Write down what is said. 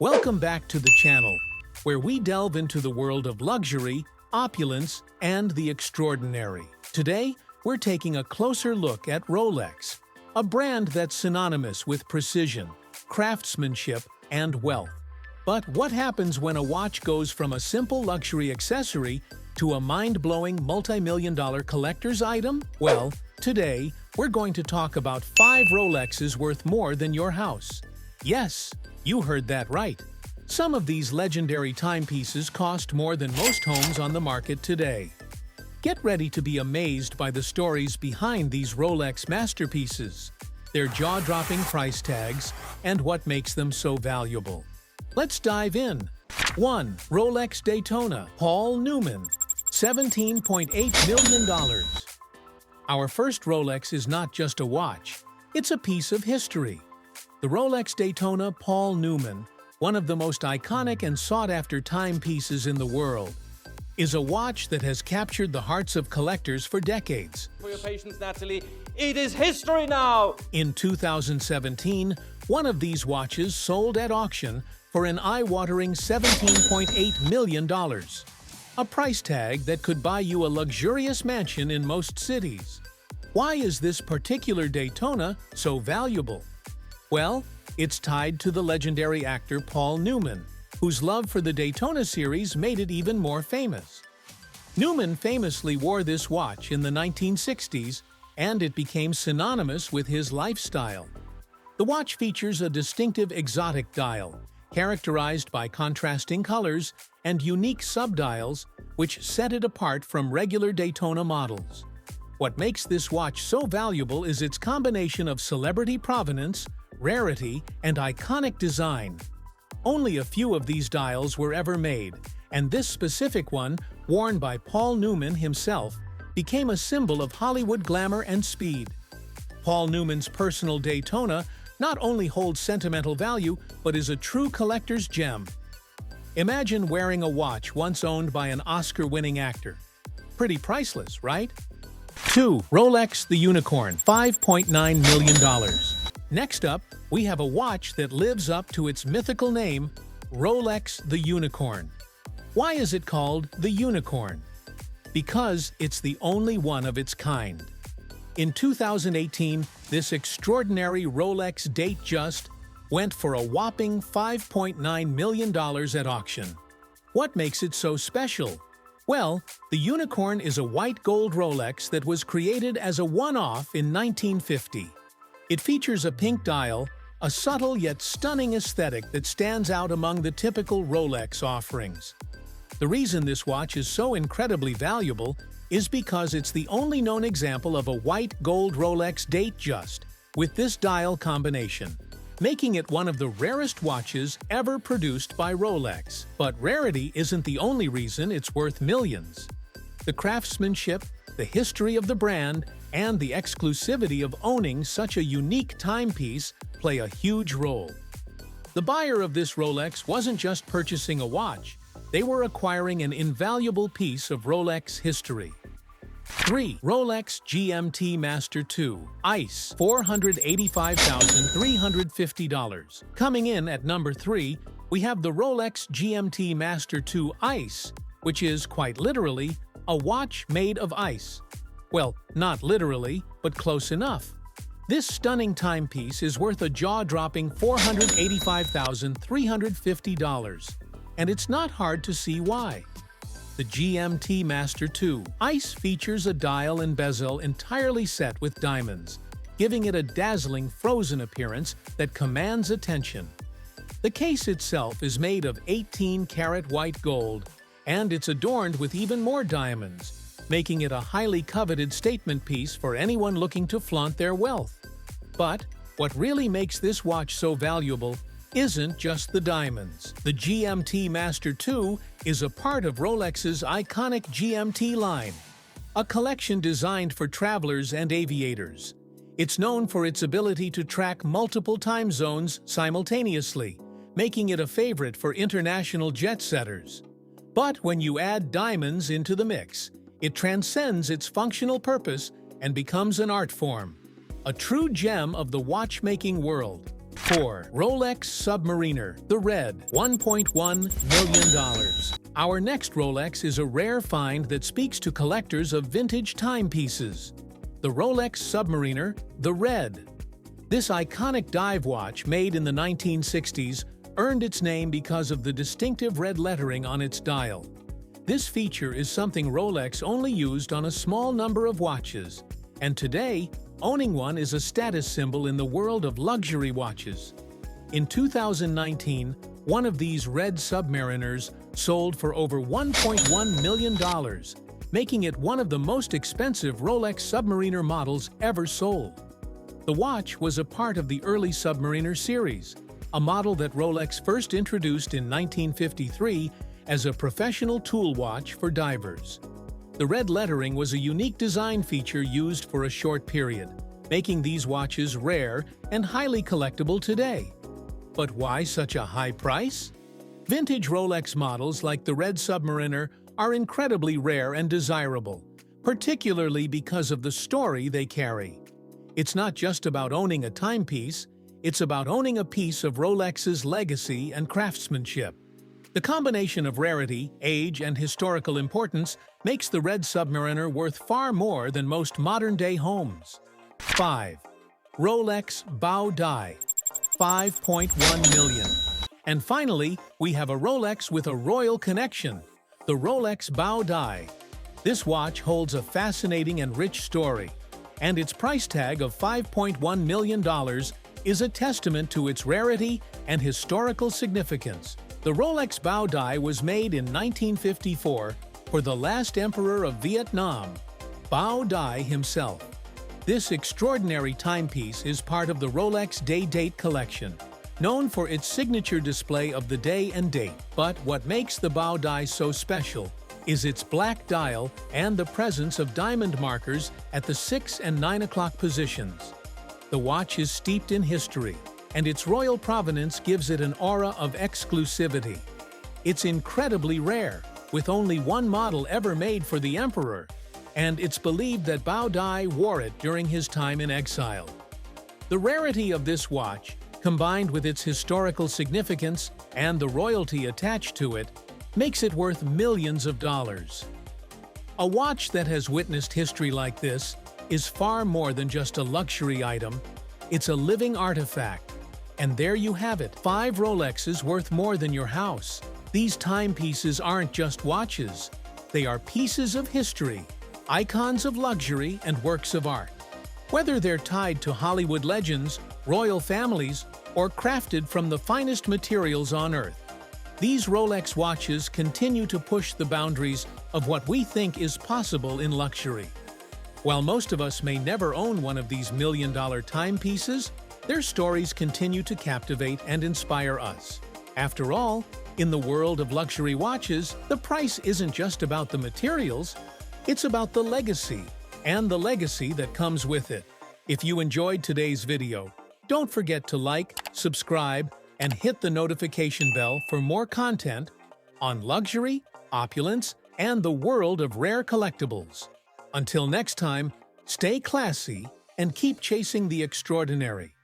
Welcome back to the channel, where we delve into the world of luxury, opulence, and the extraordinary. Today, we're taking a closer look at Rolex, a brand that's synonymous with precision, craftsmanship, and wealth. But what happens when a watch goes from a simple luxury accessory to a mind-blowing multi-million-dollar collector's item? Well, today, we're going to talk about 5 Rolexes worth more than your house. Yes, you heard that right. Some of these legendary timepieces cost more than most homes on the market today. Get ready to be amazed by the stories behind these Rolex masterpieces, their jaw-dropping price tags, and what makes them so valuable. Let's dive in. 1. Rolex Daytona, Paul Newman, $17.8 million. Our first Rolex is not just a watch, it's a piece of history. The Rolex Daytona Paul Newman, one of the most iconic and sought-after timepieces in the world, is a watch that has captured the hearts of collectors for decades. For your patience, Natalie, it is history now! In 2017, one of these watches sold at auction for an eye-watering $17.8 million, a price tag that could buy you a luxurious mansion in most cities. Why is this particular Daytona so valuable? Well, it's tied to the legendary actor Paul Newman, whose love for the Daytona series made it even more famous. Newman famously wore this watch in the 1960s, and it became synonymous with his lifestyle. The watch features a distinctive exotic dial, characterized by contrasting colors and unique subdials, which set it apart from regular Daytona models. What makes this watch so valuable is its combination of celebrity provenance, rarity, and iconic design. Only a few of these dials were ever made, and this specific one, worn by Paul Newman himself, became a symbol of Hollywood glamour and speed. Paul Newman's personal Daytona not only holds sentimental value, but is a true collector's gem. Imagine wearing a watch once owned by an Oscar-winning actor. Pretty priceless, right? 2. Rolex the Unicorn, $5.9 million. Next up, we have a watch that lives up to its mythical name, Rolex the Unicorn. Why is it called the Unicorn? Because it's the only one of its kind. In 2018, this extraordinary Rolex Datejust went for a whopping $5.9 million at auction. What makes it so special? Well, the Unicorn is a white gold Rolex that was created as a one-off in 1950. It features a pink dial, a subtle yet stunning aesthetic that stands out among the typical Rolex offerings. The reason this watch is so incredibly valuable is because it's the only known example of a white gold Rolex Datejust with this dial combination, making it one of the rarest watches ever produced by Rolex. But rarity isn't the only reason it's worth millions. The craftsmanship, the history of the brand, and the exclusivity of owning such a unique timepiece play a huge role. The buyer of this Rolex wasn't just purchasing a watch, they were acquiring an invaluable piece of Rolex history. 3. Rolex GMT Master 2 Ice, $485,350. Coming in at number 3, we have the Rolex GMT Master 2 Ice, which is, quite literally, a watch made of ice. Well, not literally, but close enough. This stunning timepiece is worth a jaw-dropping $485,350, and it's not hard to see why. The GMT Master 2 Ice features a dial and bezel entirely set with diamonds, giving it a dazzling frozen appearance that commands attention. The case itself is made of 18-karat white gold, and it's adorned with even more diamonds, making it a highly coveted statement piece for anyone looking to flaunt their wealth. But what really makes this watch so valuable isn't just the diamonds. The GMT Master 2 is a part of Rolex's iconic GMT line, a collection designed for travelers and aviators. It's known for its ability to track multiple time zones simultaneously, making it a favorite for international jet-setters. But when you add diamonds into the mix, it transcends its functional purpose and becomes an art form, a true gem of the watchmaking world. 4. Rolex Submariner, the red, $1.1 million. Our next Rolex is a rare find that speaks to collectors of vintage timepieces. The Rolex Submariner, the red. This iconic dive watch, made in the 1960s, earned its name because of the distinctive red lettering on its dial. This feature is something Rolex only used on a small number of watches, and today, owning one is a status symbol in the world of luxury watches. In 2019, one of these red Submariners sold for over $1.1 million, making it one of the most expensive Rolex Submariner models ever sold. The watch was a part of the early Submariner series, a model that Rolex first introduced in 1953 as a professional tool watch for divers. The red lettering was a unique design feature used for a short period, making these watches rare and highly collectible today. But why such a high price? Vintage Rolex models like the red Submariner are incredibly rare and desirable, particularly because of the story they carry. It's not just about owning a timepiece, it's about owning a piece of Rolex's legacy and craftsmanship. The combination of rarity, age, and historical importance makes the red Submariner worth far more than most modern-day homes. 5. Rolex Bao Dai, $5.1 million. And finally, we have a Rolex with a royal connection, the Rolex Bao Dai. This watch holds a fascinating and rich story, and its price tag of $5.1 million is a testament to its rarity and historical significance. The Rolex Bao Dai was made in 1954 for the last emperor of Vietnam, Bao Dai himself. This extraordinary timepiece is part of the Rolex Day-Date collection, known for its signature display of the day and date. But what makes the Bao Dai so special is its black dial and the presence of diamond markers at the 6 and 9 o'clock positions. The watch is steeped in history, and its royal provenance gives it an aura of exclusivity. It's incredibly rare, with only one model ever made for the emperor, and it's believed that Bao Dai wore it during his time in exile. The rarity of this watch, combined with its historical significance and the royalty attached to it, makes it worth millions of dollars. A watch that has witnessed history like this is far more than just a luxury item. It's a living artifact. And there you have it, 5 Rolexes worth more than your house. These timepieces aren't just watches. They are pieces of history, icons of luxury, and works of art. Whether they're tied to Hollywood legends, royal families, or crafted from the finest materials on Earth, these Rolex watches continue to push the boundaries of what we think is possible in luxury. While most of us may never own one of these million-dollar timepieces, their stories continue to captivate and inspire us. After all, in the world of luxury watches, the price isn't just about the materials, it's about the legacy, and the legacy that comes with it. If you enjoyed today's video, don't forget to like, subscribe, and hit the notification bell for more content on luxury, opulence, and the world of rare collectibles. Until next time, stay classy and keep chasing the extraordinary.